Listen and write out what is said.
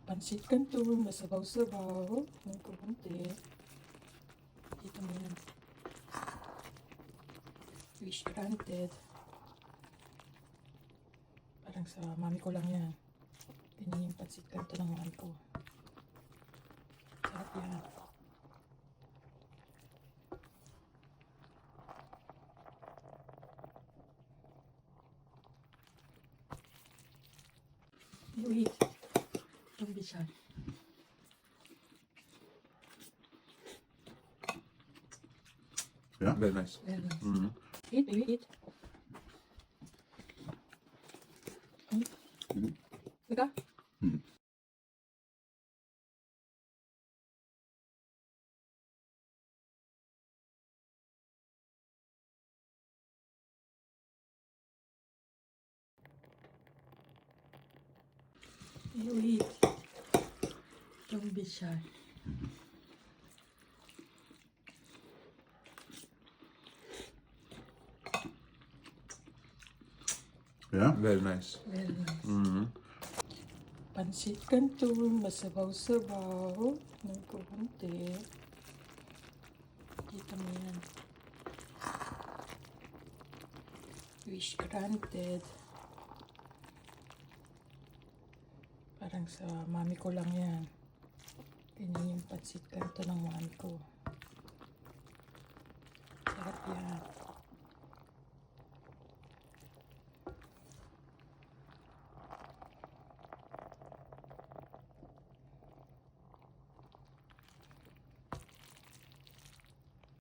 Pansit Canton, masabaw-sabaw, ng kumunti. Dito mo yan. Wish granted. Parang sa mami ko lang yan. Ganyan yung pansit Canton ng mami ko. Sarap yan. Wait. Don't be shy. Yeah? Very nice. Very nice. Mm-hmm. Eat, baby, eat. Teka. You eat. Don't be shy. Yeah? Very nice. Very nice. Mm-hmm. Pansit Canton, masabaw-sabaw, ng kumunti. Dito mo yan. Wish granted. Parang sa mami ko lang yan. Ganyan yung pansit Canton ng mami ko.